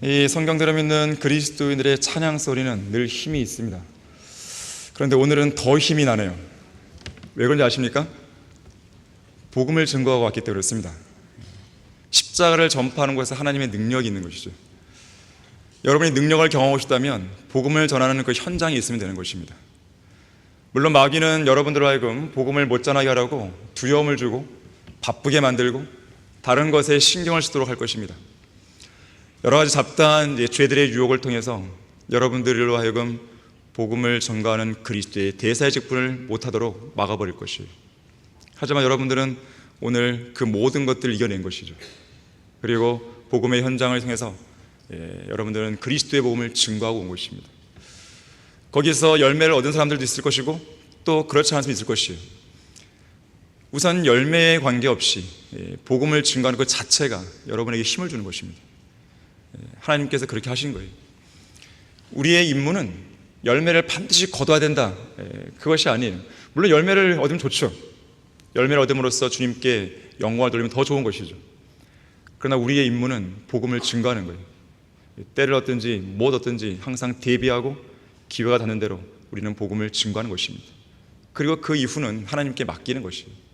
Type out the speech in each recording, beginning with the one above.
이 성경대로 믿는 그리스도인들의 찬양 소리는 늘 힘이 있습니다. 그런데 오늘은 더 힘이 나네요. 왜 그런지 아십니까? 복음을 증거하고 왔기 때문에 그렇습니다. 십자가를 전파하는 것에 하나님의 능력이 있는 것이죠. 여러분이 능력을 경험하고 싶다면 복음을 전하는 그 현장에 있으면 되는 것입니다. 물론 마귀는 여러분들로 하여금 복음을 못 전하게 하라고 두려움을 주고 바쁘게 만들고 다른 것에 신경을 쓰도록 할 것입니다. 여러 가지 잡다한 죄들의 유혹을 통해서 여러분들로 하여금 복음을 전가하는 그리스도의 대사의 직분을 못하도록 막아버릴 것이에요. 하지만 여러분들은 오늘 그 모든 것들을 이겨낸 것이죠. 그리고 복음의 현장을 통해서 여러분들은 그리스도의 복음을 증거하고 온 것입니다. 거기서 열매를 얻은 사람들도 있을 것이고 또 그렇지 않은 사람도 있을 것이에요. 우선 열매에 관계없이 복음을 증거하는 것 자체가 여러분에게 힘을 주는 것입니다. 하나님께서 그렇게 하신 거예요. 우리의 임무는 열매를 반드시 거둬야 된다, 그것이 아니에요. 물론 열매를 얻으면 좋죠. 열매를 얻음으로써 주님께 영광을 돌리면 더 좋은 것이죠. 그러나 우리의 임무는 복음을 증거하는 거예요. 때를 얻든지 못 얻든지 항상 대비하고 기회가 닿는 대로 우리는 복음을 증거하는 것입니다. 그리고 그 이후는 하나님께 맡기는 것이에요.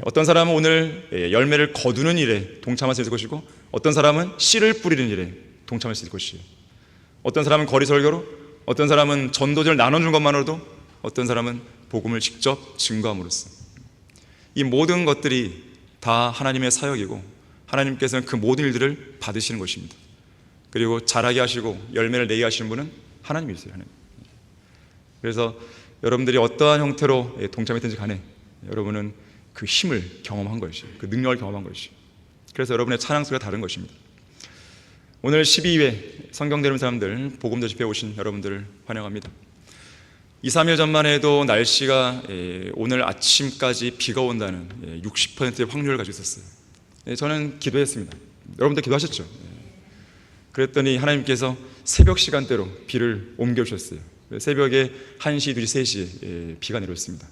어떤 사람은 오늘 열매를 거두는 일에 동참할 수 있을 것이고 어떤 사람은 씨를 뿌리는 일에 동참할 수 있을 것이에요. 어떤 사람은 거리 설교로, 어떤 사람은 전도지를 나눠주는 것만으로도, 어떤 사람은 복음을 직접 증거함으로써, 이 모든 것들이 다 하나님의 사역이고 하나님께서는 그 모든 일들을 받으시는 것입니다. 그리고 자라게 하시고 열매를 내게 하시는 분은 하나님이세요. 하나님. 그래서 여러분들이 어떠한 형태로 동참했든지 간에 여러분은 그 힘을 경험한 것이에요. 그 능력을 경험한 것이에요. 그래서 여러분의 찬양 소리가 다른 것입니다. 오늘 12회 성경대로 사람들 복음도 집회에 오신 여러분들을 환영합니다. 2, 3일 전만 해도 날씨가 오늘 아침까지 비가 온다는 60%의 확률을 가지고 있었어요. 저는 기도했습니다. 여러분들 기도하셨죠? 그랬더니 하나님께서 새벽 시간대로 비를 옮겨주셨어요. 새벽에 1시, 2시, 3시에 비가 내렸습니다.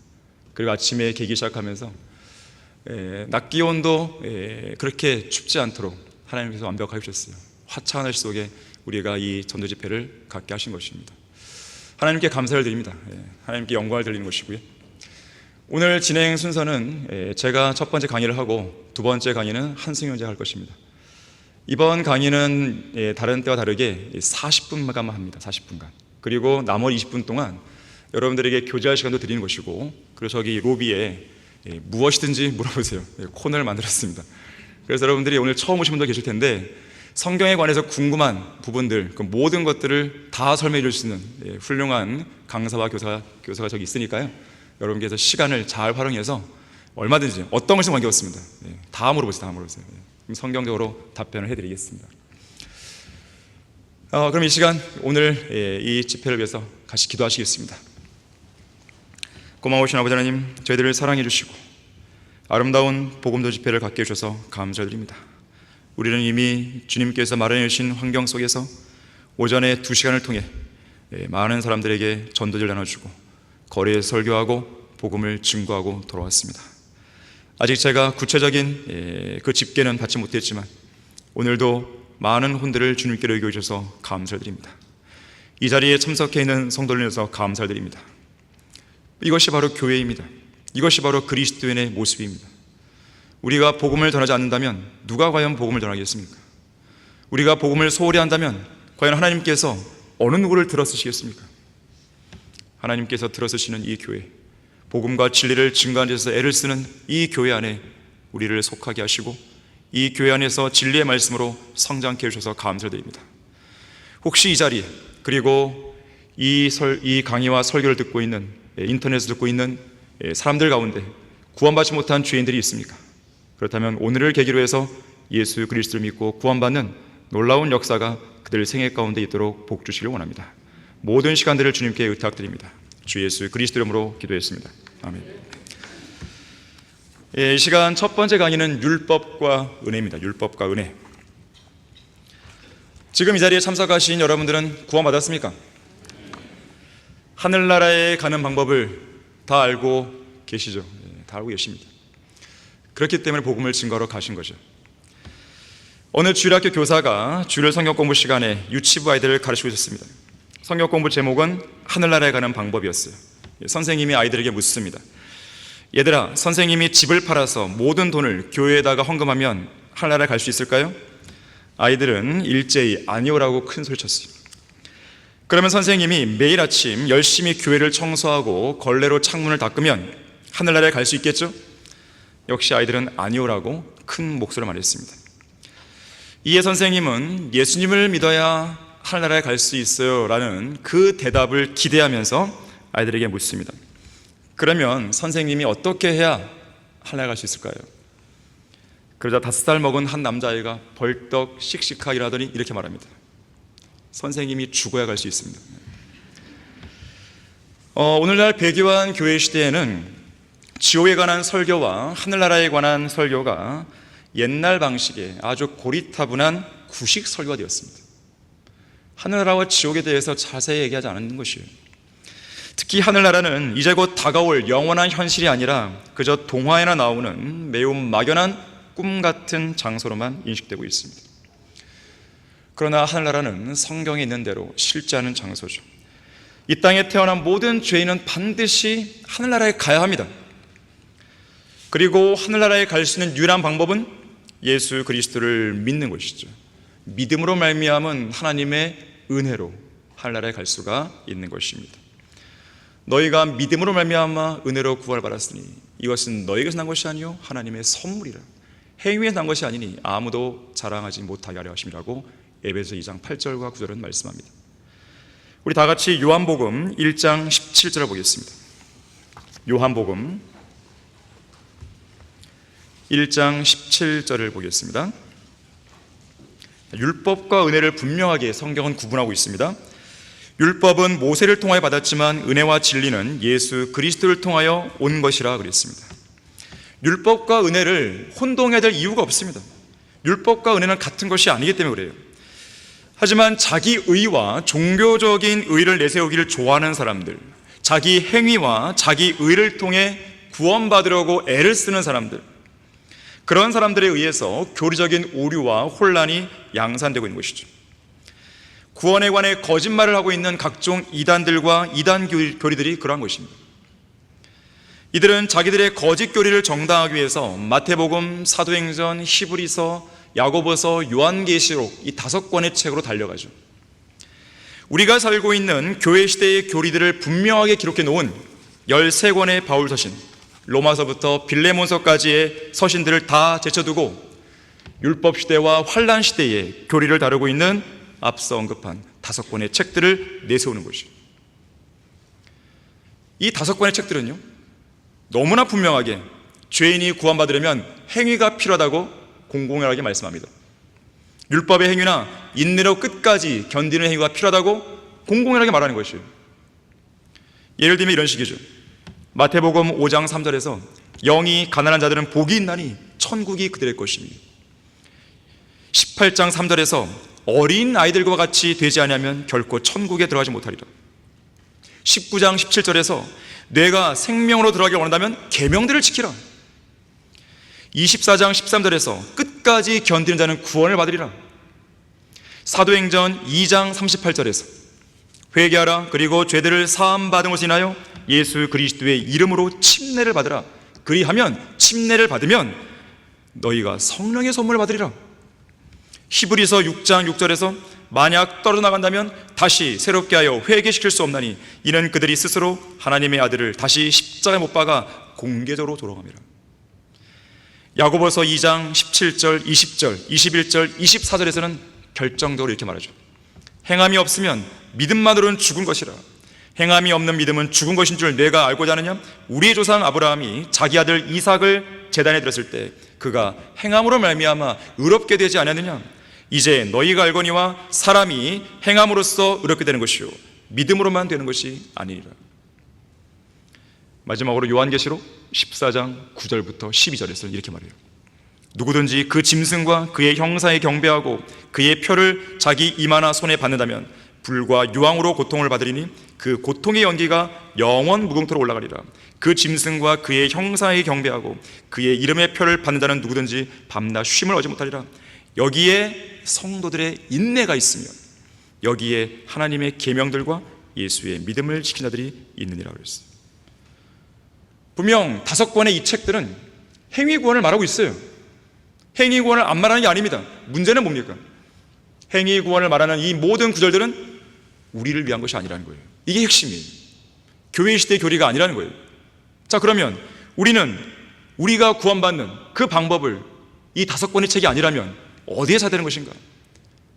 그리고 아침에 개기 시작하면서 낮 기온도 그렇게 춥지 않도록 하나님께서 완벽하게 해주셨어요. 화창한 날씨 속에 우리가 이 전도 집회를 갖게 하신 것입니다. 하나님께 감사를 드립니다. 하나님께 영광을 드리는 것이고요. 오늘 진행 순서는 제가 첫 번째 강의를 하고 두 번째 강의는 한승현 제가 할 것입니다. 이번 강의는 다른 때와 다르게 40분간만 합니다. 40분간. 그리고 나머지 20분 동안 여러분들에게 교제할 시간도 드리는 것이고, 그리고 저기 로비에 무엇이든지 물어보세요. 코너를 만들었습니다. 그래서 여러분들이 오늘 처음 오신 분도 계실 텐데 성경에 관해서 궁금한 부분들, 그 모든 것들을 다 설명해 줄 수 있는 훌륭한 강사와 교사가 저기 있으니까요. 여러분께서 시간을 잘 활용해서 얼마든지 어떤 것이 관계없습니다. 다 물어보세요. 다 물어보세요. 성경적으로 답변을 해드리겠습니다. 그럼 이 시간 오늘 이 집회를 위해서 같이 기도하시겠습니다. 고마우신 아버지 하나님, 저희들을 사랑해 주시고 아름다운 복음도 집회를 갖게 해주셔서 감사드립니다. 우리는 이미 주님께서 마련해 주신 환경 속에서 오전에 2시간을 통해 많은 사람들에게 전도를 나눠주고 거리에 설교하고 복음을 증거하고 돌아왔습니다. 아직 제가 구체적인 그 집계는 받지 못했지만 오늘도 많은 혼들을 주님께로 이겨 주셔서 감사드립니다. 이 자리에 참석해 있는 성도를 위해서 감사드립니다. 이것이 바로 교회입니다. 이것이 바로 그리스도인의 모습입니다. 우리가 복음을 전하지 않는다면 누가 과연 복음을 전하겠습니까? 우리가 복음을 소홀히 한다면 과연 하나님께서 어느 누구를 들어쓰시겠습니까? 하나님께서 들어쓰시는 이 교회, 복음과 진리를 증거하는 데서 애를 쓰는 이 교회 안에 우리를 속하게 하시고 이 교회 안에서 진리의 말씀으로 성장케 해주셔서 감사드립니다. 혹시 이 자리에, 그리고 이 강의와 설교를 듣고 있는, 인터넷을 듣고 있는 사람들 가운데 구원받지 못한 죄인들이 있습니까? 그렇다면 오늘을 계기로 해서 예수 그리스도를 믿고 구원받는 놀라운 역사가 그들 생애 가운데 있도록 복 주시길 원합니다. 모든 시간들을 주님께 의탁드립니다. 주 예수 그리스도 이름으로 기도했습니다. 아멘. 이 시간 첫 번째 강의는 율법과 은혜입니다. 율법과 은혜. 지금 이 자리에 참석하신 여러분들은 구원받았습니까? 하늘나라에 가는 방법을 다 알고 계시죠? 다 알고 계십니다. 그렇기 때문에 복음을 증거하러 가신 거죠. 어느 주일학교 교사가 주일 성경 공부 시간에 유치부 아이들을 가르치고 있었습니다. 성경 공부 제목은 하늘나라에 가는 방법이었어요. 선생님이 아이들에게 묻습니다. 얘들아, 선생님이 집을 팔아서 모든 돈을 교회에다가 헌금하면 하늘나라에 갈 수 있을까요? 아이들은 일제히 아니오라고 큰 소리쳤어요. 그러면 선생님이 매일 아침 열심히 교회를 청소하고 걸레로 창문을 닦으면 하늘나라에 갈 수 있겠죠? 역시 아이들은 아니오라고 큰 목소리로 말했습니다. 이에 선생님은 예수님을 믿어야 하늘나라에 갈 수 있어요 라는 그 대답을 기대하면서 아이들에게 묻습니다. 그러면 선생님이 어떻게 해야 하늘나라에 갈 수 있을까요? 그러자 5살 먹은 한 남자아이가 벌떡 씩씩하게 일어나더니 이렇게 말합니다. 선생님이 죽어야 갈 수 있습니다. 오늘날 배교한 교회 시대에는 지옥에 관한 설교와 하늘나라에 관한 설교가 옛날 방식의 아주 고리타분한 구식 설교가 되었습니다. 하늘나라와 지옥에 대해서 자세히 얘기하지 않는 것이에요. 특히 하늘나라는 이제 곧 다가올 영원한 현실이 아니라 그저 동화에나 나오는 매우 막연한 꿈 같은 장소로만 인식되고 있습니다. 그러나 하늘나라는 성경에 있는 대로 실제하는 장소죠. 이 땅에 태어난 모든 죄인은 반드시 하늘나라에 가야 합니다. 그리고 하늘나라에 갈 수 있는 유일한 방법은 예수 그리스도를 믿는 것이죠. 믿음으로 말미암은 하나님의 은혜로 하늘나라에 갈 수가 있는 것입니다. 너희가 믿음으로 말미암아 은혜로 구원을 받았으니 이것은 너희에게서 난 것이 아니요 하나님의 선물이라. 행위에서 난 것이 아니니 아무도 자랑하지 못하게 하려 하심이라고 에베소 2장 8절과 9절은 말씀합니다. 우리 다 같이 요한복음 1장 17절을 보겠습니다. 요한복음 1장 17절을 보겠습니다. 율법과 은혜를 분명하게 성경은 구분하고 있습니다. 율법은 모세를 통하여 받았지만 은혜와 진리는 예수 그리스도를 통하여 온 것이라 그랬습니다. 율법과 은혜를 혼동해야 될 이유가 없습니다. 율법과 은혜는 같은 것이 아니기 때문에 그래요. 하지만 자기 의와 종교적인 의를 내세우기를 좋아하는 사람들, 자기 행위와 자기 의를 통해 구원받으려고 애를 쓰는 사람들, 그런 사람들에 의해서 교리적인 오류와 혼란이 양산되고 있는 것이죠. 구원에 관해 거짓말을 하고 있는 각종 이단들과 이단 교리들이 그러한 것입니다. 이들은 자기들의 거짓 교리를 정당하기 위해서 마태복음, 사도행전, 히브리서, 야고보서, 요한계시록 이 5권의 책으로 달려가죠. 우리가 살고 있는 교회 시대의 교리들을 분명하게 기록해 놓은 13권의 바울 서신, 로마서부터 빌레몬서까지의 서신들을 다 제쳐두고 율법 시대와 환란 시대의 교리를 다루고 있는 앞서 언급한 5권의 책들을 내세우는 것이죠. 이 5권의 책들은요, 너무나 분명하게 죄인이 구원받으려면 행위가 필요하다고 공공연하게 말씀합니다. 율법의 행위나 인내로 끝까지 견디는 행위가 필요하다고 공공연하게 말하는 것이에요. 예를 들면 이런 식이죠. 마태복음 5장 3절에서 영이 가난한 자들은 복이 있나니 천국이 그들의 것이니, 18장 3절에서 어린 아이들과 같이 되지 아니하면 결코 천국에 들어가지 못하리라. 19장 17절에서 내가 생명으로 들어가길 원한다면 계명들을 지키라. 24장 13절에서 끝까지 견디는 자는 구원을 받으리라. 사도행전 2장 38절에서 회개하라, 그리고 죄들을 사함받은 것을 인하여 예수 그리스도의 이름으로 침례를 받으라. 그리하면, 침례를 받으면 너희가 성령의 선물을 받으리라. 히브리서 6장 6절에서 만약 떨어져 나간다면 다시 새롭게 하여 회개시킬 수 없나니 이는 그들이 스스로 하나님의 아들을 다시 십자가에 못 박아 공개적으로 조롱함이라. 야고보서 2장 17절, 20절, 21절, 24절에서는 결정적으로 이렇게 말하죠. 행함이 없으면 믿음만으로는 죽은 것이라. 행함이 없는 믿음은 죽은 것인 줄 내가 알고자 하느냐? 우리의 조상 아브라함이 자기 아들 이삭을 제단에 드렸을 때 그가 행함으로 말미암아 의롭게 되지 않았느냐? 이제 너희가 알거니와 사람이 행함으로써 의롭게 되는 것이요 믿음으로만 되는 것이 아니니라. 마지막으로 요한계시록 14장 9절부터 12절에서 이렇게 말해요. 누구든지 그 짐승과 그의 형상에 경배하고 그의 표를 자기 이마나 손에 받는다면 불과 유황으로 고통을 받으리니 그 고통의 연기가 영원 무궁토록 올라가리라. 그 짐승과 그의 형상에 경배하고 그의 이름의 표를 받는 자는 누구든지 밤낮 쉼을 얻지 못하리라. 여기에 성도들의 인내가 있으면 여기에 하나님의 계명들과 예수의 믿음을 지킨 자들이 있느니라 그랬어요. 분명 5권의 이 책들은 행위 구원을 말하고 있어요. 행위 구원을 안 말하는 게 아닙니다. 문제는 뭡니까? 행위 구원을 말하는 이 모든 구절들은 우리를 위한 것이 아니라는 거예요. 이게 핵심이에요. 교회 시대의 교리가 아니라는 거예요. 자, 그러면 우리가 구원받는 그 방법을 이 5권의 책이 아니라면 어디에 찾아야 되는 것인가?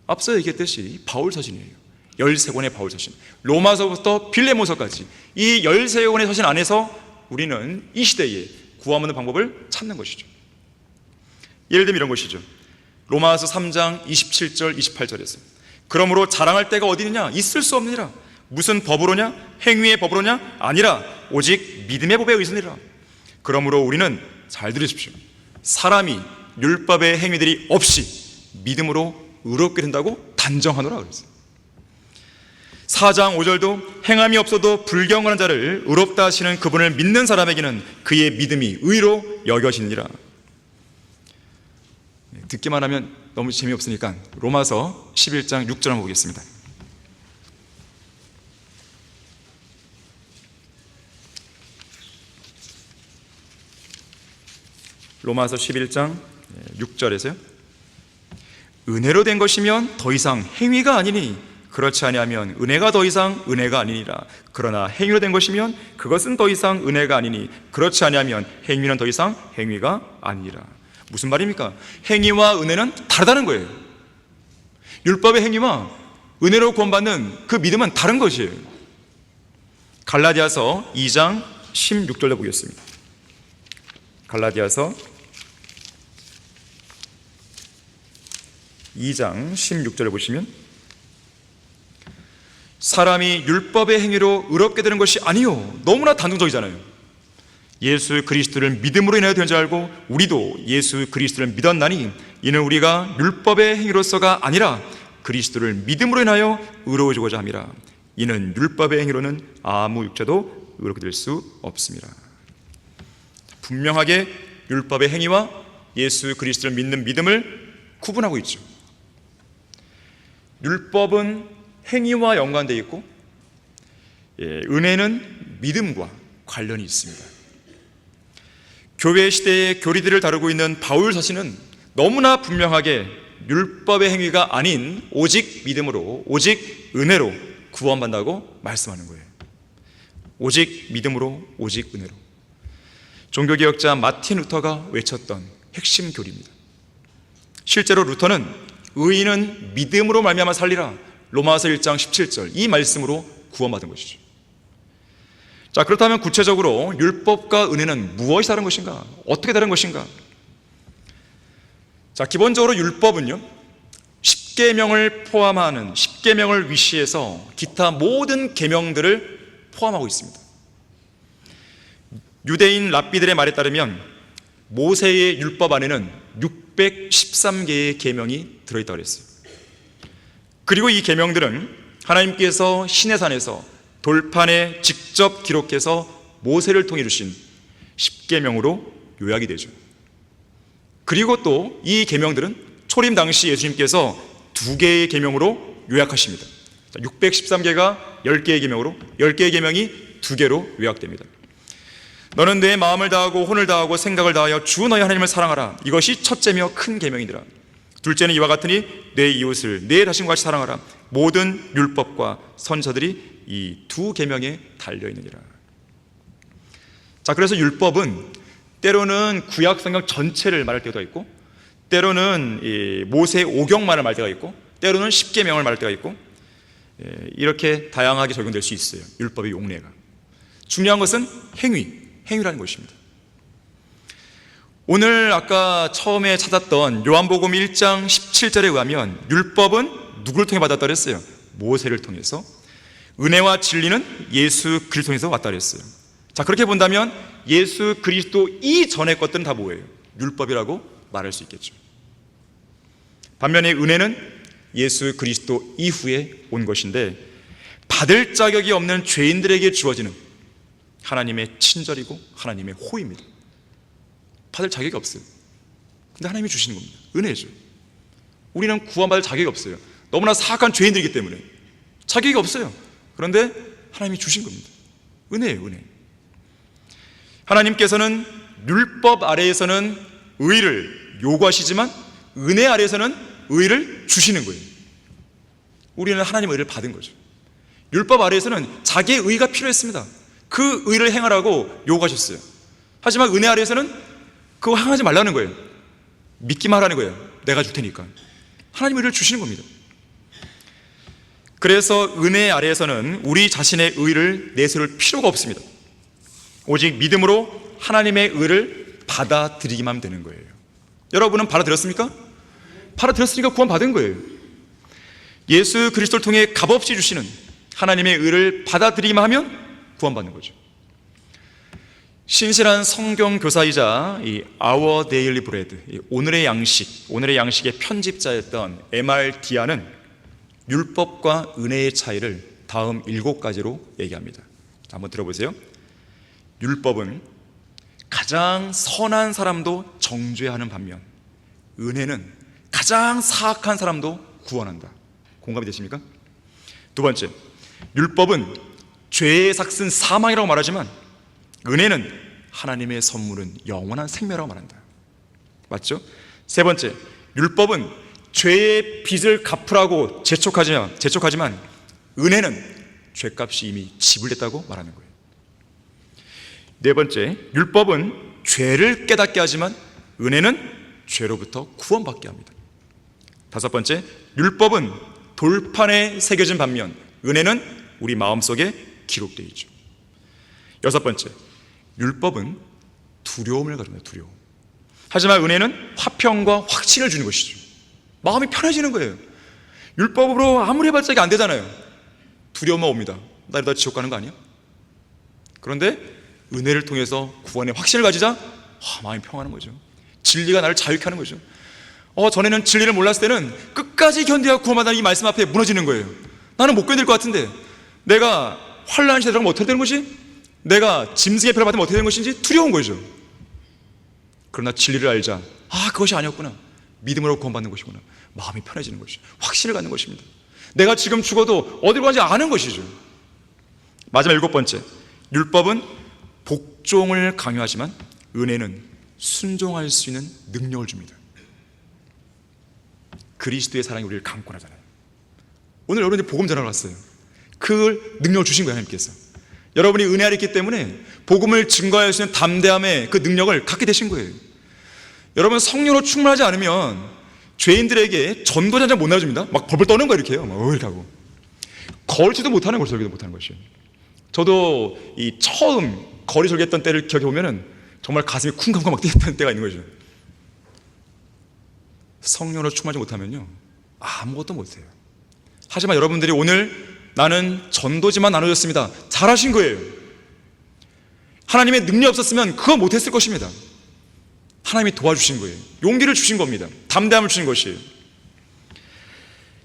앞서 얘기했듯이 바울 서신이에요. 13권의 바울 서신, 로마서부터 빌레몬서까지 이 13권의 서신 안에서 우리는 이 시대에 구원받는 방법을 찾는 것이죠. 예를 들면 이런 것이죠. 로마서 3장 27절 28절에서 그러므로 자랑할 때가 어디 있느냐? 있을 수 없느니라. 무슨 법으로냐? 행위의 법으로냐? 아니라 오직 믿음의 법에 의지니라. 그러므로 우리는, 잘 들으십시오, 사람이 율법의 행위들이 없이 믿음으로 의롭게 된다고 단정하노라 그랬어요. 4장 5절도 행함이 없어도 불경건한 자를 의롭다 하시는 그분을 믿는 사람에게는 그의 믿음이 의로 여겨지니라. 듣기만 하면 너무 재미없으니까 로마서 11장 6절 한번 보겠습니다. 로마서 11장 6절에서요. 은혜로 된 것이면 더 이상 행위가 아니니 그렇지 아니하면 은혜가 더 이상 은혜가 아니니라. 그러나 행위로 된 것이면 그것은 더 이상 은혜가 아니니 그렇지 아니하면 행위는 더 이상 행위가 아니니라. 무슨 말입니까? 행위와 은혜는 다르다는 거예요. 율법의 행위와 은혜로 구원받는 그 믿음은 다른 것이에요. 갈라디아서 2장 16절로 보겠습니다. 갈라디아서 2장 16절을 보시면 사람이 율법의 행위로 의롭게 되는 것이 아니요, 너무나 단정적이잖아요. 예수 그리스도를 믿음으로 인하여 된 줄 알고 우리도 예수 그리스도를 믿었나니 이는 우리가 율법의 행위로서가 아니라 그리스도를 믿음으로 인하여 의로워지고자 함이라. 이는 율법의 행위로는 아무 육체도 의롭게 될 수 없습니다. 분명하게 율법의 행위와 예수 그리스도를 믿는 믿음을 구분하고 있죠. 율법은 행위와 연관되어 있고 은혜는 믿음과 관련이 있습니다. 교회 시대의 교리들을 다루고 있는 바울 서신은 너무나 분명하게 율법의 행위가 아닌 오직 믿음으로, 오직 은혜로 구원받는다고 말씀하는 거예요. 오직 믿음으로, 오직 은혜로. 종교개혁자 마틴 루터가 외쳤던 핵심 교리입니다. 실제로 루터는 의인은 믿음으로 말미암아 살리라, 로마서 1장 17절 이 말씀으로 구원받은 것이죠. 자, 그렇다면 구체적으로 율법과 은혜는 무엇이 다른 것인가? 어떻게 다른 것인가? 자, 기본적으로 율법은요, 10계명을 포함하는, 10계명을 위시해서 기타 모든 계명들을 포함하고 있습니다. 유대인 랍비들의 말에 따르면 모세의 율법 안에는 613개의 계명이 들어있다고 그랬어요. 그리고 이 계명들은 하나님께서 시내산에서 돌판에 직접 기록해서 모세를 통해 주신 10계명으로 요약이 되죠. 그리고 또 이 계명들은 초림 당시 예수님께서 2개의 계명으로 요약하십니다. 613개가 10개의 계명으로, 10개의 계명이 2개로 요약됩니다. 너는 내 마음을 다하고 혼을 다하고 생각을 다하여 주 너희 하나님을 사랑하라. 이것이 첫째며 큰 계명이니라. 둘째는 이와 같으니 내 이웃을 내 자신과 같이 사랑하라. 모든 율법과 선지자들이 이 2계명에 달려있느니라. 자, 그래서 율법은 때로는 구약 성경 전체를 말할 때가 있고, 때로는 이 모세 오경만을 말할 때가 있고, 때로는 10계명을 말할 때가 있고, 이렇게 다양하게 적용될 수 있어요. 율법의 용례가. 중요한 것은 행위라는 것입니다. 오늘 아까 처음에 찾았던 요한복음 1장 17절에 의하면 율법은 누구를 통해 받았다 그랬어요? 모세를 통해서. 은혜와 진리는 예수 그리스도를 통해서 왔다 그랬어요. 자, 그렇게 본다면 예수 그리스도 이전의 것들은 다 뭐예요? 율법이라고 말할 수 있겠죠. 반면에 은혜는 예수 그리스도 이후에 온 것인데 받을 자격이 없는 죄인들에게 주어지는 하나님의 친절이고 하나님의 호의입니다. 받을 자격이 없어요. 근데 하나님이 주시는 겁니다. 은혜죠. 우리는 구원받을 자격이 없어요. 너무나 사악한 죄인들이기 때문에 자격이 없어요. 그런데 하나님이 주신 겁니다. 은혜예요, 은혜. 하나님께서는 율법 아래에서는 의를 요구하시지만 은혜 아래에서는 의를 주시는 거예요. 우리는 하나님의 의를 받은 거죠. 율법 아래에서는 자기의 의가 필요했습니다. 그 의를 행하라고 요구하셨어요. 하지만 은혜 아래에서는 그거 행하지 말라는 거예요. 믿기만 하라는 거예요. 내가 줄 테니까. 하나님의 의를 주시는 겁니다. 그래서 은혜 아래에서는 우리 자신의 의를 내세울 필요가 없습니다. 오직 믿음으로 하나님의 의를 받아들이기만 하면 되는 거예요. 여러분은 받아들였습니까? 받아들였으니까 구원받은 거예요. 예수 그리스도를 통해 값없이 주시는 하나님의 의를 받아들이기만 하면 구원받는 거죠. 신실한 성경 교사이자 이 Our Daily Bread, 오늘의 양식의 편집자였던 M.R. 디아는 율법과 은혜의 차이를 다음 7가지로 얘기합니다. 한번 들어보세요. 율법은 가장 선한 사람도 정죄하는 반면 은혜는 가장 사악한 사람도 구원한다. 공감이 되십니까? 두 번째, 율법은 죄의 삭슨 사망이라고 말하지만 은혜는 하나님의 선물은 영원한 생명이라고 말한다. 맞죠? 세 번째, 율법은 죄의 빚을 갚으라고 재촉하지만 은혜는 죄값이 이미 지불됐다고 말하는 거예요. 네 번째, 율법은 죄를 깨닫게 하지만 은혜는 죄로부터 구원받게 합니다. 다섯 번째, 율법은 돌판에 새겨진 반면 은혜는 우리 마음속에 기록되어 있죠. 여섯 번째, 율법은 두려움을 가릅니다. 두려움. 하지만 은혜는 화평과 확신을 주는 것이죠. 마음이 편해지는 거예요. 율법으로 아무리 해봤자 이게 안 되잖아요. 두려움만 옵니다. 나 이러다 지옥 가는 거 아니야? 그런데 은혜를 통해서 구원의 확신을 가지자 마음이 평안한 거죠. 진리가 나를 자유케 하는 거죠. 전에는 진리를 몰랐을 때는 끝까지 견뎌야 구원받는 이 말씀 앞에 무너지는 거예요. 나는 못 견딜 것 같은데 내가 환난 시대에 들어가면 어떻게 되는 것이? 내가 짐승의 표를 받으면 어떻게 되는 것인지 두려운 거죠. 그러나 진리를 알자 그것이 아니었구나. 믿음으로 구원받는 것이구나. 마음이 편해지는 것이죠. 확신을 갖는 것입니다. 내가 지금 죽어도 어디로 가는지 아는 것이죠. 마지막 7번째, 율법은 복종을 강요하지만 은혜는 순종할 수 있는 능력을 줍니다. 그리스도의 사랑이 우리를 강권하잖아요. 오늘 여러분이 복음 전하러 왔어요. 그 능력을 주신 거예요, 하나님께서. 여러분이 은혜 아래 있기 때문에 복음을 증거할 수 있는 담대함의 그 능력을 갖게 되신 거예요. 여러분, 성령으로 충만하지 않으면 죄인들에게 전도자 한 장 못 나눠줍니다. 막 벌벌 떠는 거예요, 이렇게 해요. 이렇게 하고 거리지도 못하는 것이죠. 설교도 못하는 것이에요. 저도 이 처음 거리 설교했던 때를 기억해 보면은 정말 가슴이 쿵쾅쿵쾅 막 뛰었던 때가 있는 거죠. 성령으로 충만하지 못하면요 아무것도 못해요. 하지만 여러분들이 오늘 나는 전도지만 나눠줬습니다. 잘하신 거예요. 하나님의 능력이 없었으면 그거 못했을 것입니다. 하나님이 도와주신 거예요. 용기를 주신 겁니다. 담대함을 주신 것이에요.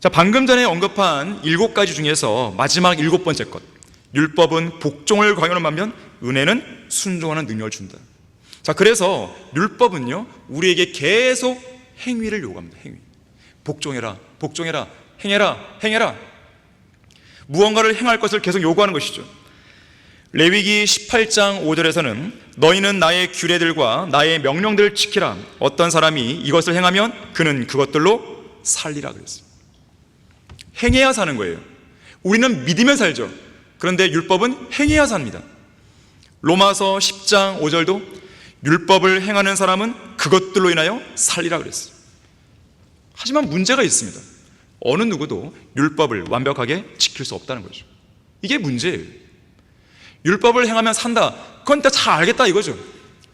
자, 방금 전에 언급한 7가지 중에서 마지막 7번째 것, 율법은 복종을 강요하는 반면 은혜는 순종하는 능력을 준다. 자, 그래서 율법은요 우리에게 계속 행위를 요구합니다. 행위. 복종해라, 복종해라, 행해라, 행해라. 무언가를 행할 것을 계속 요구하는 것이죠. 레위기 18장 5절에서는 너희는 나의 규례들과 나의 명령들을 지키라. 어떤 사람이 이것을 행하면 그는 그것들로 살리라 그랬어요. 행해야 사는 거예요. 우리는 믿으면 살죠. 그런데 율법은 행해야 삽니다. 로마서 10장 5절도 율법을 행하는 사람은 그것들로 인하여 살리라 그랬어요. 하지만 문제가 있습니다. 어느 누구도 율법을 완벽하게 지킬 수 없다는 거죠. 이게 문제예요. 율법을 행하면 산다, 그건 다 잘 알겠다 이거죠.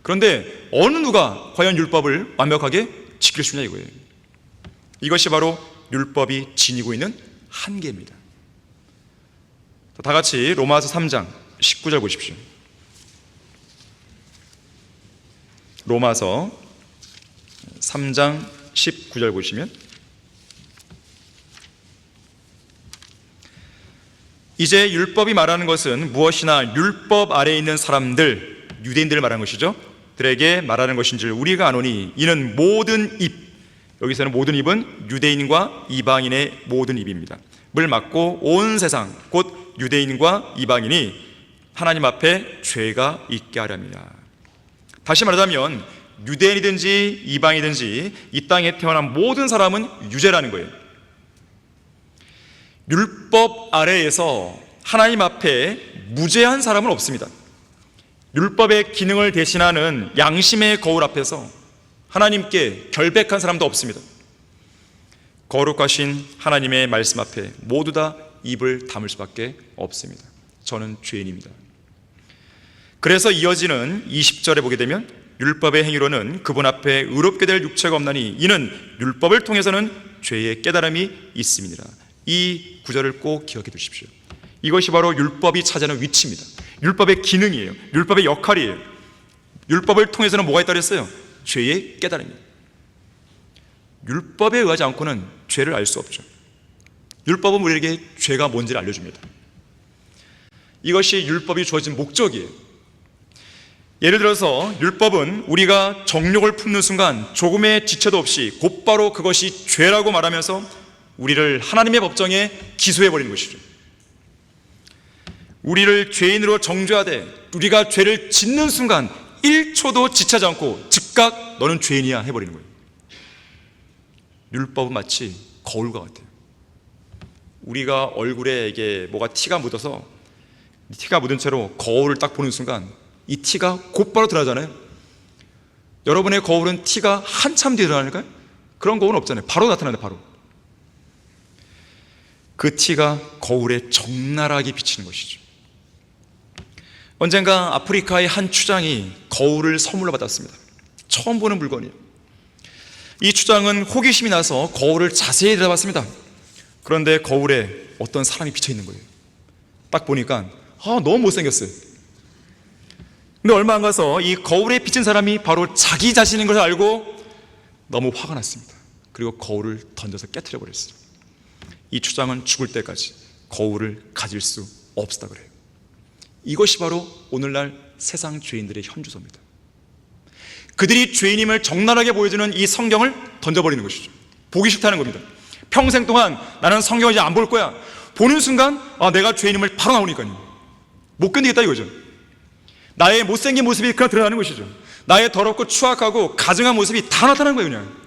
그런데 어느 누가 과연 율법을 완벽하게 지킬 수 있냐 이거예요. 이것이 바로 율법이 지니고 있는 한계입니다. 다 같이 로마서 3장 19절 보십시오. 로마서 3장 19절 보시면 이제 율법이 말하는 것은 무엇이나 율법 아래에 있는 사람들, 유대인들을 말하는 것이죠. 들에게 말하는 것인 줄 우리가 아노니 이는 모든 입, 여기서는 모든 입은 유대인과 이방인의 모든 입입니다. 을 맞고 온 세상 곧 유대인과 이방인이 하나님 앞에 죄가 있게 하렵니다. 다시 말하자면 유대인이든지 이방이든지 이 땅에 태어난 모든 사람은 유죄라는 거예요. 율법 아래에서 하나님 앞에 무죄한 사람은 없습니다. 율법의 기능을 대신하는 양심의 거울 앞에서 하나님께 결백한 사람도 없습니다. 거룩하신 하나님의 말씀 앞에 모두 다 입을 다물 수밖에 없습니다. 저는 죄인입니다. 그래서 이어지는 20절에 보게 되면 율법의 행위로는 그분 앞에 의롭게 될 육체가 없나니 이는 율법을 통해서는 죄의 깨달음이 있음이니라. 이 구절을 꼭 기억해 두십시오. 이것이 바로 율법이 차지하는 위치입니다. 율법의 기능이에요. 율법의 역할이에요. 율법을 통해서는 뭐가 있다고 했어요? 죄의 깨달음입니다. 율법에 의하지 않고는 죄를 알 수 없죠. 율법은 우리에게 죄가 뭔지를 알려줍니다. 이것이 율법이 주어진 목적이에요. 예를 들어서 율법은 우리가 정욕을 품는 순간 조금의 지체도 없이 곧바로 그것이 죄라고 말하면서 우리를 하나님의 법정에 기소해버리는 것이죠. 우리를 죄인으로 정죄하되 우리가 죄를 짓는 순간 1초도 지체하지 않고 즉각 너는 죄인이야 해버리는 거예요. 율법은 마치 거울과 같아요. 우리가 얼굴에 이게 뭐가 티가 묻어서 티가 묻은 채로 거울을 딱 보는 순간 이 티가 곧바로 드러나잖아요. 여러분의 거울은 티가 한참 뒤에 드러나니까요? 그런 거울은 없잖아요. 바로 나타나는데 바로. 그 티가 거울에 적나라하게 비치는 것이죠. 언젠가 아프리카의 한 추장이 거울을 선물로 받았습니다. 처음 보는 물건이에요. 이 추장은 호기심이 나서 거울을 자세히 들여다봤습니다. 그런데 거울에 어떤 사람이 비쳐 있는 거예요. 딱 보니까 너무 못생겼어요. 근데 얼마 안 가서 이 거울에 비친 사람이 바로 자기 자신인 것을 알고 너무 화가 났습니다. 그리고 거울을 던져서 깨트려 버렸어요. 이 추장은 죽을 때까지 거울을 가질 수 없었다 그래요. 이것이 바로 오늘날 세상 죄인들의 현주소입니다. 그들이 죄인임을 적나라하게 보여주는 이 성경을 던져버리는 것이죠. 보기 싫다는 겁니다. 평생 동안 나는 성경을 이제 안 볼 거야. 보는 순간 내가 죄인임을 바로 나오니까요. 못 견디겠다 이거죠. 나의 못생긴 모습이 그냥 드러나는 것이죠. 나의 더럽고 추악하고 가증한 모습이 다 나타나는 거예요. 그냥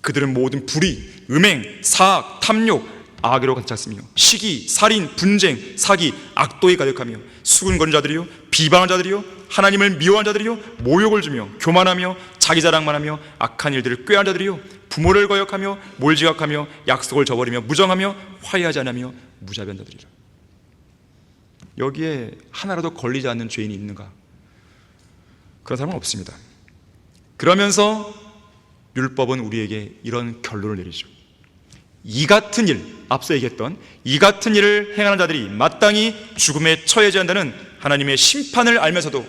그들은 모든 불의, 음행, 사악, 탐욕, 악으로 가득 찼으며 시기, 살인, 분쟁, 사기, 악도에 가득하며 수군거리는 자들이요 비방하는 자들이요 하나님을 미워하는 자들이요 모욕을 주며 교만하며 자기 자랑만 하며 악한 일들을 꾀하는 자들이요 부모를 거역하며 몰지각하며 약속을 저버리며 무정하며 화해하지 않으며 무자비한 자들이라. 여기에 하나라도 걸리지 않는 죄인이 있는가? 그런 사람은 없습니다. 그러면서 율법은 우리에게 이런 결론을 내리죠. 이 같은 일, 앞서 얘기했던 이 같은 일을 행하는 자들이 마땅히 죽음에 처해져야 한다는 하나님의 심판을 알면서도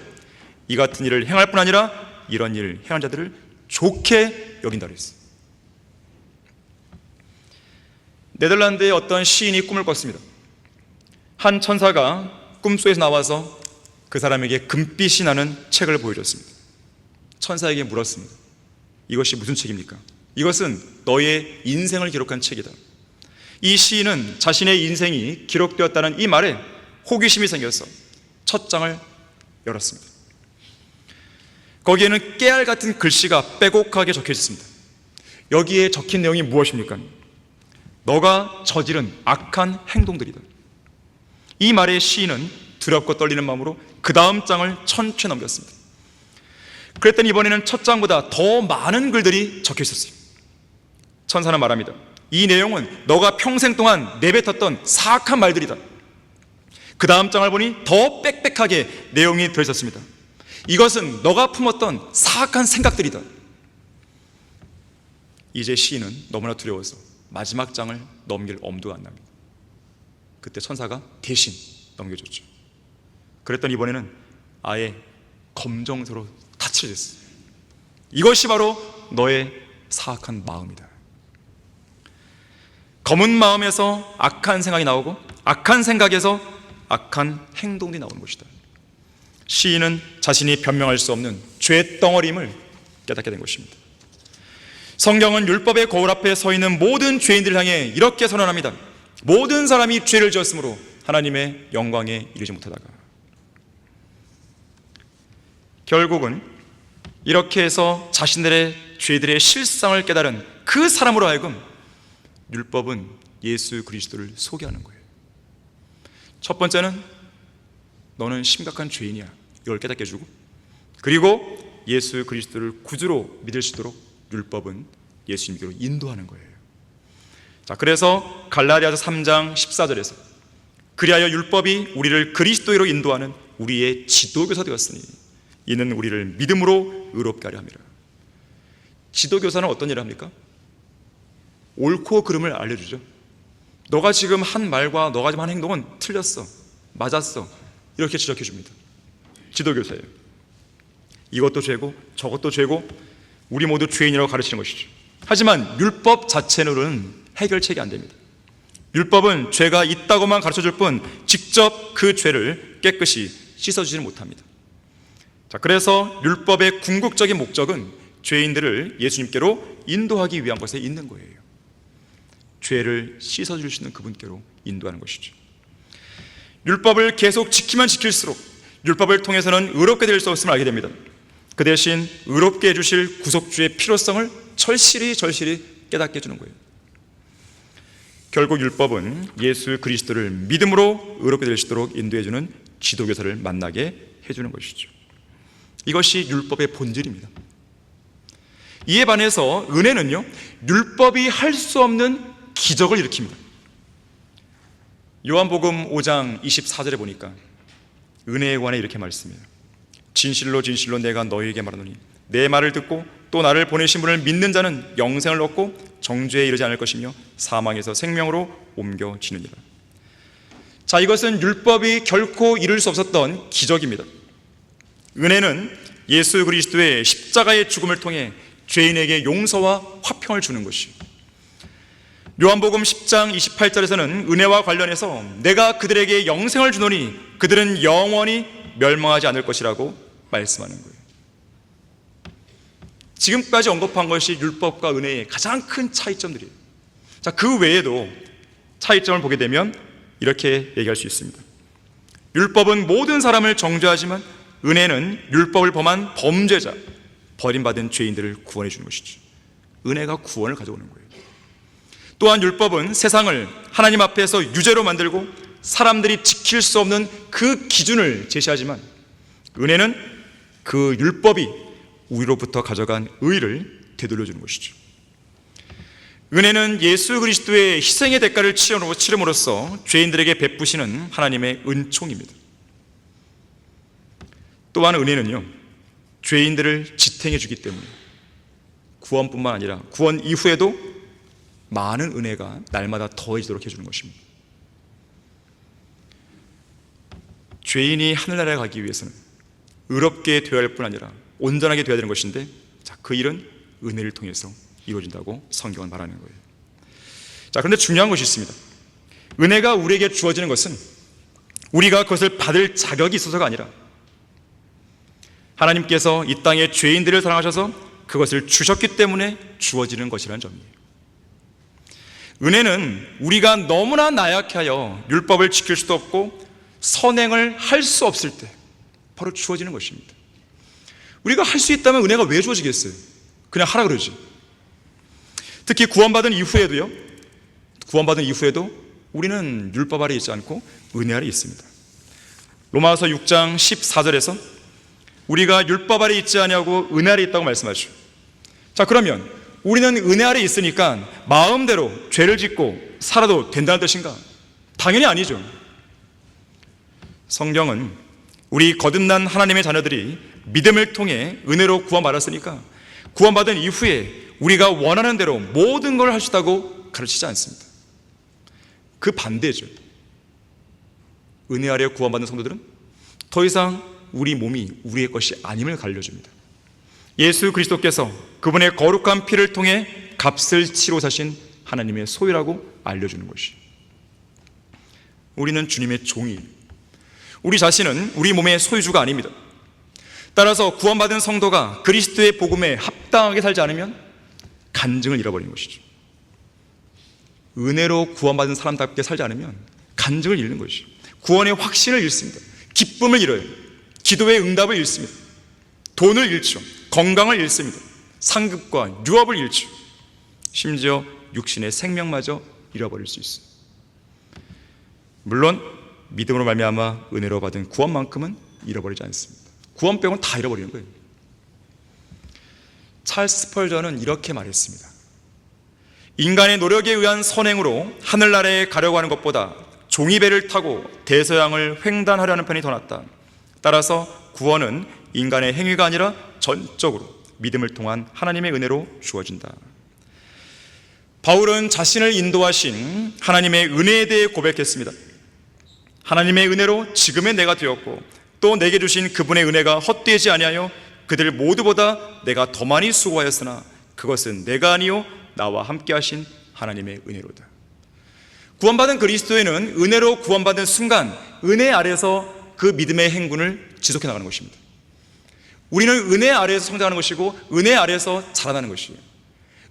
이 같은 일을 행할 뿐 아니라 이런 일을 행하는 자들을 좋게 여긴다 그랬어요. 네덜란드의 어떤 시인이 꿈을 꿨습니다. 한 천사가 꿈속에서 나와서 그 사람에게 금빛이 나는 책을 보여줬습니다. 천사에게 물었습니다. 이것이 무슨 책입니까? 이것은 너의 인생을 기록한 책이다. 이 시인은 자신의 인생이 기록되었다는 이 말에 호기심이 생겨서 첫 장을 열었습니다. 거기에는 깨알 같은 글씨가 빼곡하게 적혀 있습니다. 여기에 적힌 내용이 무엇입니까? 너가 저지른 악한 행동들이다. 이 말에 시인은 두렵고 떨리는 마음으로 그 다음 장을 천천히 넘겼습니다. 그랬더니 이번에는 첫 장보다 더 많은 글들이 적혀 있었어요. 천사는 말합니다. 이 내용은 너가 평생 동안 내뱉었던 사악한 말들이다. 그 다음 장을 보니 더 빽빽하게 내용이 들어있었습니다. 이것은 너가 품었던 사악한 생각들이다. 이제 시인은 너무나 두려워서 마지막 장을 넘길 엄두가 안 납니다. 그때 천사가 대신 넘겨줬죠. 그랬더니 이번에는 아예 검정색으로 다 칠해졌어요. 이것이 바로 너의 사악한 마음이다. 검은 마음에서 악한 생각이 나오고 악한 생각에서 악한 행동이 나오는 것이다. 시인은 자신이 변명할 수 없는 죄덩어림을 깨닫게 된 것입니다. 성경은 율법의 거울 앞에 서 있는 모든 죄인들을 향해 이렇게 선언합니다. 모든 사람이 죄를 지었으므로 하나님의 영광에 이르지 못하다가. 결국은 이렇게 해서 자신들의 죄들의 실상을 깨달은 그 사람으로 하여금 율법은 예수 그리스도를 소개하는 거예요. 첫 번째는 너는 심각한 죄인이야, 이걸 깨닫게 해주고, 그리고 예수 그리스도를 구주로 믿을 수 있도록 율법은 예수님께로 인도하는 거예요. 자, 그래서 갈라디아서 3장 14절에서 그리하여 율법이 우리를 그리스도로 인도하는 우리의 지도교사 되었으니 이는 우리를 믿음으로 의롭게 하려 함이라. 지도교사는 어떤 일을 합니까? 옳고 그름을 알려주죠. 너가 지금 한 말과 너가 지금 한 행동은 틀렸어, 맞았어, 이렇게 지적해 줍니다. 지도교사예요. 이것도 죄고 저것도 죄고 우리 모두 죄인이라고 가르치는 것이죠. 하지만 율법 자체로는 해결책이 안 됩니다. 율법은 죄가 있다고만 가르쳐줄 뿐 직접 그 죄를 깨끗이 씻어주지는 못합니다. 자, 그래서 율법의 궁극적인 목적은 죄인들을 예수님께로 인도하기 위한 것에 있는 거예요. 죄를 씻어줄 수 있는 그분께로 인도하는 것이죠. 율법을 계속 지키면 지킬수록 율법을 통해서는 의롭게 될 수 없음을 알게 됩니다. 그 대신 의롭게 해주실 구속주의 필요성을 절실히 깨닫게 해주는 거예요. 결국 율법은 예수 그리스도를 믿음으로 의롭게 될 수 있도록 인도해주는 지도교사를 만나게 해주는 것이죠. 이것이 율법의 본질입니다. 이에 반해서 은혜는요, 율법이 할 수 없는 기적을 일으킵니다. 요한복음 5장 24절에 보니까 은혜에 관해 이렇게 말씀해요. 진실로 진실로 내가 너희에게 말하노니 내 말을 듣고 또 나를 보내신 분을 믿는 자는 영생을 얻고 정죄에 이르지 않을 것이며 사망에서 생명으로 옮겨지느니라. 자, 이것은 율법이 결코 이룰 수 없었던 기적입니다. 은혜는 예수 그리스도의 십자가의 죽음을 통해 죄인에게 용서와 화평을 주는 것이에요. 요한복음 10장 28절에서는 은혜와 관련해서 내가 그들에게 영생을 주노니 그들은 영원히 멸망하지 않을 것이라고 말씀하는 거예요. 지금까지 언급한 것이 율법과 은혜의 가장 큰 차이점들이에요. 자, 그 외에도 차이점을 보게 되면 이렇게 얘기할 수 있습니다. 율법은 모든 사람을 정죄하지만 은혜는 율법을 범한 범죄자, 버림받은 죄인들을 구원해 주는 것이죠. 은혜가 구원을 가져오는 거예요. 또한 율법은 세상을 하나님 앞에서 유죄로 만들고 사람들이 지킬 수 없는 그 기준을 제시하지만 은혜는 그 율법이 우리로부터 가져간 의를 되돌려주는 것이죠. 은혜는 예수 그리스도의 희생의 대가를 치름으로써 죄인들에게 베푸시는 하나님의 은총입니다. 또한 은혜는요, 죄인들을 지탱해 주기 때문에 구원뿐만 아니라 구원 이후에도 많은 은혜가 날마다 더해지도록 해주는 것입니다. 죄인이 하늘나라에 가기 위해서는 의롭게 되어야 할 뿐 아니라 온전하게 되어야 되는 것인데, 자, 그 일은 은혜를 통해서 이루어진다고 성경은 말하는 거예요. 자, 그런데 중요한 것이 있습니다. 은혜가 우리에게 주어지는 것은 우리가 그것을 받을 자격이 있어서가 아니라 하나님께서 이 땅의 죄인들을 사랑하셔서 그것을 주셨기 때문에 주어지는 것이라는 점이에요. 은혜는 우리가 너무나 나약하여 율법을 지킬 수도 없고 선행을 할 수 없을 때 바로 주어지는 것입니다. 우리가 할 수 있다면 은혜가 왜 주어지겠어요? 그냥 하라 그러지. 특히 구원받은 이후에도 우리는 율법 아래 있지 않고 은혜 아래 있습니다. 로마서 6장 14절에서 우리가 율법 아래 있지 아니하고 은혜 아래 있다고 말씀하죠. 자, 그러면 우리는 은혜 아래 있으니까 마음대로 죄를 짓고 살아도 된다는 뜻인가? 당연히 아니죠. 성경은 우리 거듭난 하나님의 자녀들이 믿음을 통해 은혜로 구원받았으니까 구원받은 이후에 우리가 원하는 대로 모든 걸 할 수 있다고 가르치지 않습니다. 그 반대죠. 은혜 아래 구원받는 성도들은 더 이상 우리 몸이 우리의 것이 아님을 알려줍니다. 예수 그리스도께서 그분의 거룩한 피를 통해 값을 치러 사신 하나님의 소유라고 알려주는 것이. 우리는 주님의 종이에요. 우리 자신은 우리 몸의 소유주가 아닙니다. 따라서 구원받은 성도가 그리스도의 복음에 합당하게 살지 않으면 간증을 잃어버리는 것이죠. 은혜로 구원받은 사람답게 살지 않으면 간증을 잃는 것이죠. 구원의 확신을 잃습니다. 기쁨을 잃어요. 기도의 응답을 잃습니다. 돈을 잃죠. 건강을 잃습니다. 상급과 유업을 잃죠. 심지어 육신의 생명마저 잃어버릴 수 있어요. 물론 믿음으로 말미암아 은혜로 받은 구원만큼은 잃어버리지 않습니다. 구원 빼고는 다 잃어버리는 거예요. 찰스 스펄전은 이렇게 말했습니다. 인간의 노력에 의한 선행으로 하늘나라에 가려고 하는 것보다 종이배를 타고 대서양을 횡단하려는 편이 더 낫다. 따라서 구원은 인간의 행위가 아니라 전적으로 믿음을 통한 하나님의 은혜로 주어진다. 바울은 자신을 인도하신 하나님의 은혜에 대해 고백했습니다. 하나님의 은혜로 지금의 내가 되었고 또 내게 주신 그분의 은혜가 헛되지 아니하여 그들 모두보다 내가 더 많이 수고하였으나 그것은 내가 아니요 나와 함께 하신 하나님의 은혜로다. 구원받은 그리스도인은 은혜로 구원받은 순간 은혜 아래서 그 믿음의 행군을 지속해 나가는 것입니다. 우리는 은혜 아래에서 성장하는 것이고 은혜 아래에서 자라나는 것이에요.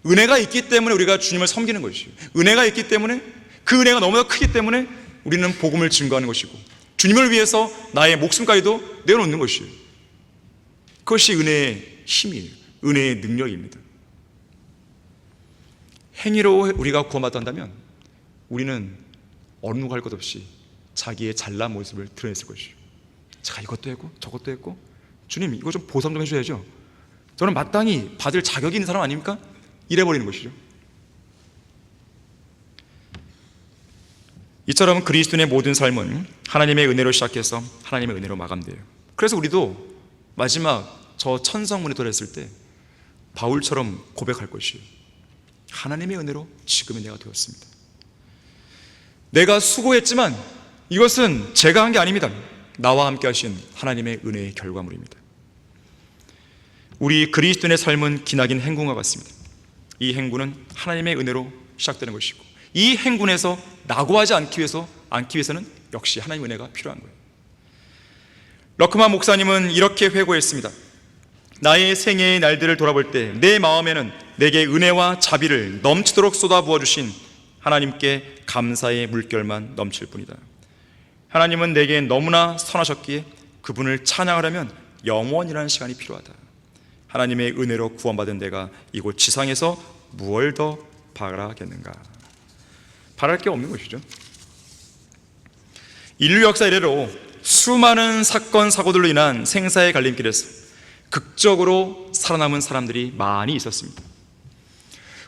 은혜가 있기 때문에 우리가 주님을 섬기는 것이에요. 은혜가 있기 때문에 그 은혜가 너무나 크기 때문에 우리는 복음을 증거하는 것이고 주님을 위해서 나의 목숨까지도 내어놓는 것이에요. 그것이 은혜의 힘이에요. 은혜의 능력입니다. 행위로 우리가 구원받았다면 우리는 어느 누가 할 것 없이 자기의 잘난 모습을 드러냈을 것이에요. 제가 이것도 했고 저것도 했고 주님 이거 좀 보상 좀 해줘야죠. 저는 마땅히 받을 자격이 있는 사람 아닙니까? 이래버리는 것이죠. 이처럼 그리스도인의 모든 삶은 하나님의 은혜로 시작해서 하나님의 은혜로 마감돼요. 그래서 우리도 마지막 저 천성문에 도달했을 때 바울처럼 고백할 것이에요. 하나님의 은혜로 지금의 내가 되었습니다. 내가 수고했지만 이것은 제가 한 게 아닙니다. 나와 함께 하신 하나님의 은혜의 결과물입니다. 우리 그리스도인의 삶은 기나긴 행군과 같습니다. 이 행군은 하나님의 은혜로 시작되는 것이고 이 행군에서 낙오하지 않기 위해서는 역시 하나님의 은혜가 필요한 거예요. 러크만 목사님은 이렇게 회고했습니다. 나의 생애의 날들을 돌아볼 때 내 마음에는 내게 은혜와 자비를 넘치도록 쏟아부어 주신 하나님께 감사의 물결만 넘칠 뿐이다. 하나님은 내게 너무나 선하셨기에 그분을 찬양하려면 영원이라는 시간이 필요하다. 하나님의 은혜로 구원받은 내가 이곳 지상에서 무엇을 더 바라겠는가? 바랄 게 없는 것이죠. 인류 역사 이래로 수많은 사건 사고들로 인한 생사의 갈림길에서 극적으로 살아남은 사람들이 많이 있었습니다.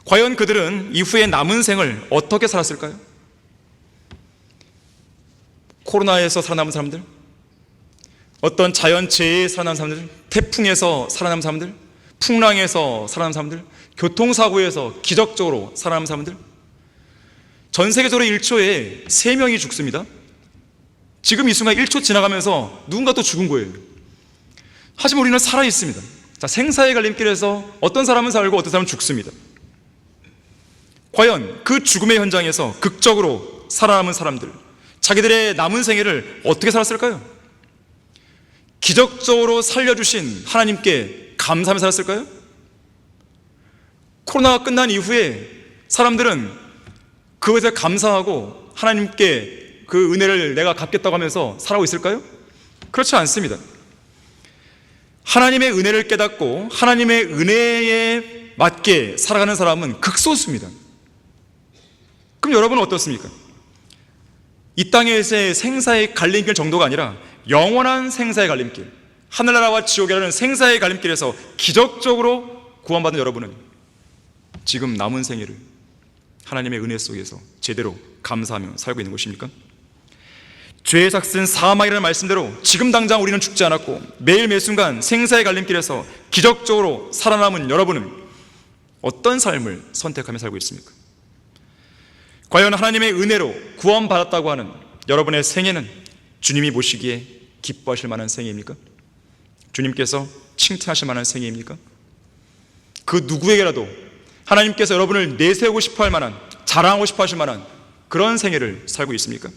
과연 그들은 이후에 남은 생을 어떻게 살았을까요? 코로나에서 살아남은 사람들, 어떤 자연재해에 살아남은 사람들, 태풍에서 살아남은 사람들, 풍랑에서 살아남은 사람들, 교통사고에서 기적적으로 살아남은 사람들, 전 세계적으로 1초에 3명이 죽습니다. 지금 이 순간 1초 지나가면서 누군가 또 죽은 거예요. 하지만 우리는 살아있습니다. 자, 생사의 갈림길에서 어떤 사람은 살고 어떤 사람은 죽습니다. 과연 그 죽음의 현장에서 극적으로 살아남은 사람들, 자기들의 남은 생애를 어떻게 살았을까요? 기적적으로 살려주신 하나님께 감사하며 살았을까요? 코로나가 끝난 이후에 사람들은 그것에 감사하고 하나님께 그 은혜를 내가 갚겠다고 하면서 살아오고 있을까요? 그렇지 않습니다. 하나님의 은혜를 깨닫고 하나님의 은혜에 맞게 살아가는 사람은 극소수입니다. 그럼 여러분은 어떻습니까? 이 땅에서의 생사의 갈림길 정도가 아니라 영원한 생사의 갈림길, 하늘나라와 지옥이라는 생사의 갈림길에서 기적적으로 구원받은 여러분은 지금 남은 생애를 하나님의 은혜 속에서 제대로 감사하며 살고 있는 것입니까? 죄의 삭슨 사망이라는 말씀대로 지금 당장 우리는 죽지 않았고 매일 매순간 생사의 갈림길에서 기적적으로 살아남은 여러분은 어떤 삶을 선택하며 살고 있습니까? 과연 하나님의 은혜로 구원받았다고 하는 여러분의 생애는 주님이 보시기에 기뻐하실 만한 생애입니까? 주님께서 칭찬하실 만한 생애입니까? 그 누구에게라도 하나님께서 여러분을 내세우고 싶어 할 만한, 자랑하고 싶어 하실 만한 그런 생애를 살고 있습니까?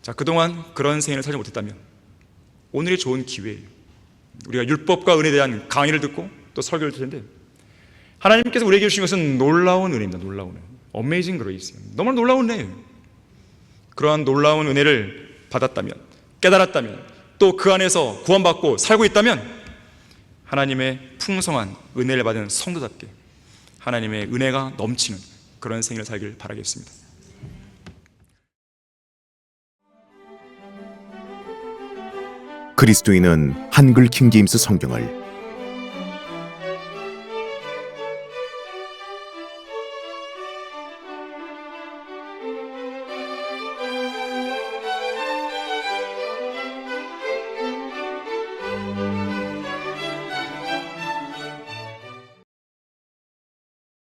자, 그동안 그런 생애를 살지 못했다면 오늘이 좋은 기회예요. 우리가 율법과 은혜에 대한 강의를 듣고 또 설교를 들을 텐데 하나님께서 우리에게 주신 것은 놀라운 은혜입니다. 놀라운 은혜. Amazing grace. 너무 놀라운 은혜예요. 그러한 놀라운 은혜를 받았다면, 깨달았다면, 또 그 안에서 구원받고 살고 있다면 하나님의 풍성한 은혜를 받은 성도답게 하나님의 은혜가 넘치는 그런 생을 살길 바라겠습니다. 그리스도인은 한글 킹제임스 성경을